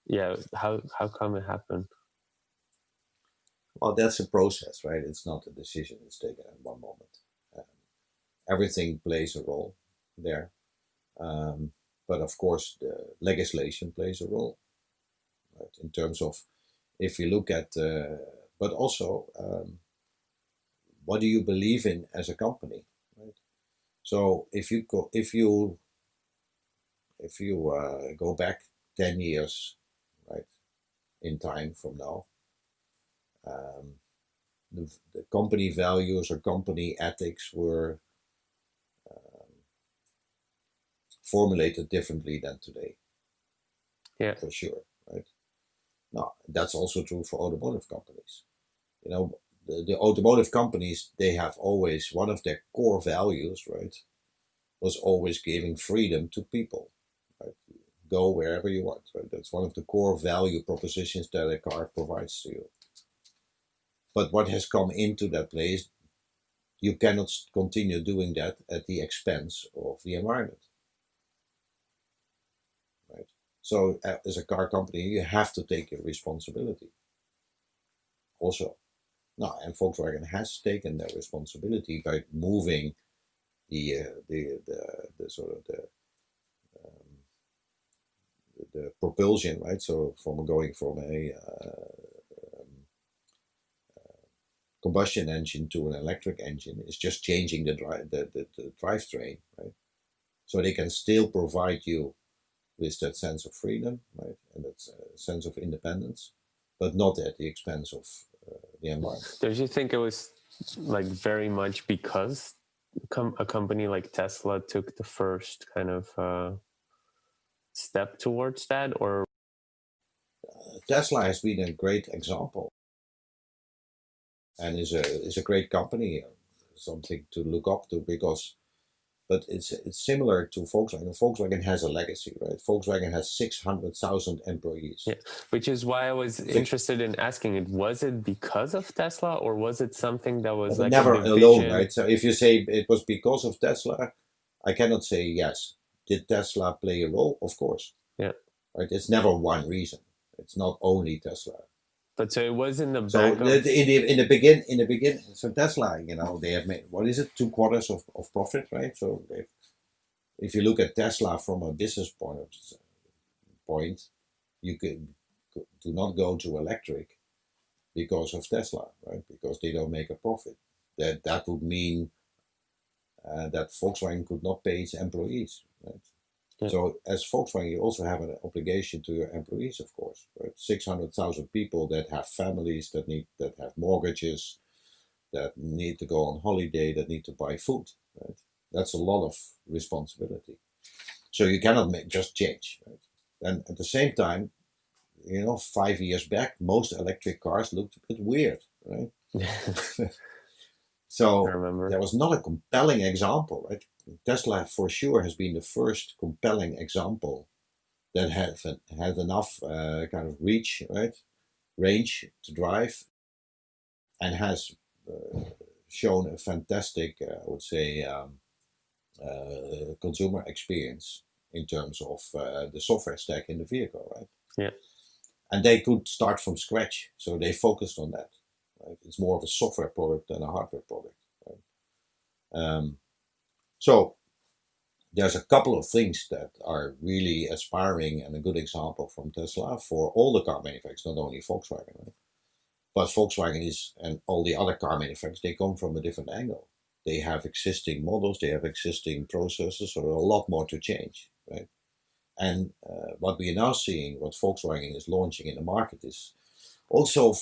Yeah, how come it happened? Well, that's a process, right? It's not a decision that's taken in one moment. Um, Everything plays a role there. Um, but of course, the legislation plays a role, right? In terms of if you look at, but also what do you believe in as a company, right? So if you go back 10 years, right, in time from now, um, the company values or company ethics were um, formulated differently than today, Yeah. for sure, right? Now that's also true for automotive companies. You know, the automotive companies, they have always, one of their core values, right, was always giving freedom to people, right? Go wherever you want, right? That's one of the core value propositions that a car provides to you. But what has come into that place, you cannot continue doing that at the expense of the environment, right? So as a car company, you have to take your responsibility also. Now, and Volkswagen has taken that responsibility by moving the sort of um, the propulsion, right? So from going from a combustion engine to an electric engine is just changing the drivetrain, right? So they can still provide you with that sense of freedom, right, and that sense of independence, but not at the expense of the environment. Did you think it was like very much because a company like Tesla took the first kind of step towards that, or Tesla has been a great example and is a great company, something to look up to because. But it's similar to Volkswagen. Volkswagen has a legacy, right? Volkswagen has 600,000 employees. yeah, which is why I was Six, interested in asking it. Was it because of Tesla, or was it something that was but like a never alone, division? right? So if you say it was because of Tesla, I cannot say yes. Did Tesla play a role? Of course, Yeah, right? It's never one reason. It's not only Tesla. but so it was in the So back of. in the begin, so Tesla, they have made, what is it, 2/4 of profit, right? So if you look at Tesla from a business point, you could do not go to electric because of Tesla, right? Because they don't make a profit. That would mean that Volkswagen could not pay its employees, right? Yeah, So as Volkswagen, you also have an obligation to your employees, of course, right? 600,000 people that have families, that have mortgages, that need to go on holiday, that need to buy food, right? That's a lot of responsibility. So you cannot just change, right? And at the same time, 5 years back, most electric cars looked a bit weird, right? I So remember. there was not a compelling example, right? Tesla for sure has been the first compelling example that had enough kind of reach, right, range to drive, and has uh, shown a fantastic, I would say, consumer experience in terms of the software stack in the vehicle, right? Yeah, And they could start from scratch, so they focused on that. Right? It's more of a software product than a hardware product. Right? So there's a couple of things that are really aspiring and a good example from Tesla for all the car manufacturers, not only Volkswagen. Right? But Volkswagen and all the other car manufacturers, they come from a different angle. They have existing models, they have existing processes, so there's a lot more to change, right? And what we are now seeing, what Volkswagen is launching in the market is also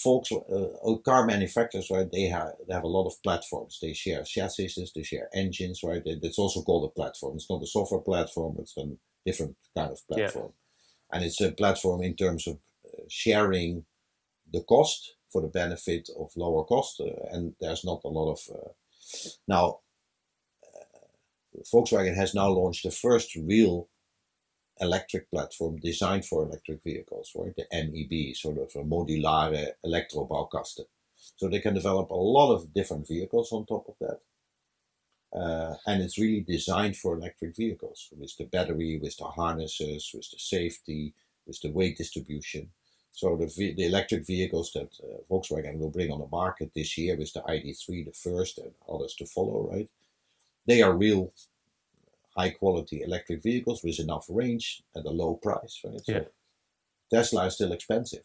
car manufacturers, right? They have a lot of platforms. They share chassis, they share engines, right? It's also called a platform. It's not a software platform. It's a different kind of yeah. platform, and it's a platform in terms of sharing the cost for the benefit of lower cost. And there's not a lot of now. Volkswagen has now launched the first real electric platform designed for electric vehicles, right? The MEB, sort of a modulare elektrobaukasten. So they can develop a lot of different vehicles on top of that. And it's really designed for electric vehicles with the battery, with the harnesses, with the safety, with the weight distribution. So the electric vehicles that Volkswagen will bring on the market this year, with the ID.3 the first and others to follow, right? They are real high quality electric vehicles with enough range at a low price, right? Yeah. So Tesla is still expensive.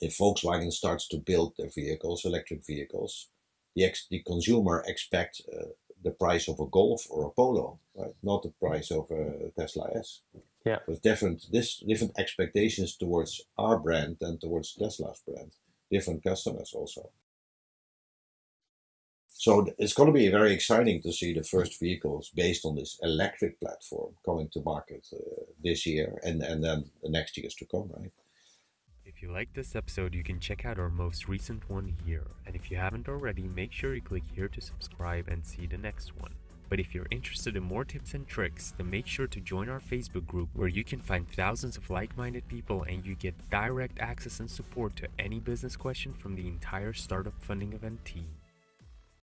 If Volkswagen starts to build their vehicles, electric vehicles, the consumer expects the price of a Golf or a Polo, right? Not the price of a Tesla S. Yeah. With different expectations towards our brand and towards Tesla's brand, different customers also. So it's going to be very exciting to see the first vehicles based on this electric platform coming to market this year and then the next years to come, right? If you like this episode, you can check out our most recent one here. And if you haven't already, make sure you click here to subscribe and see the next one. But if you're interested in more tips and tricks, then make sure to join our Facebook group where you can find thousands of like-minded people and you get direct access and support to any business question from the entire startup funding event team.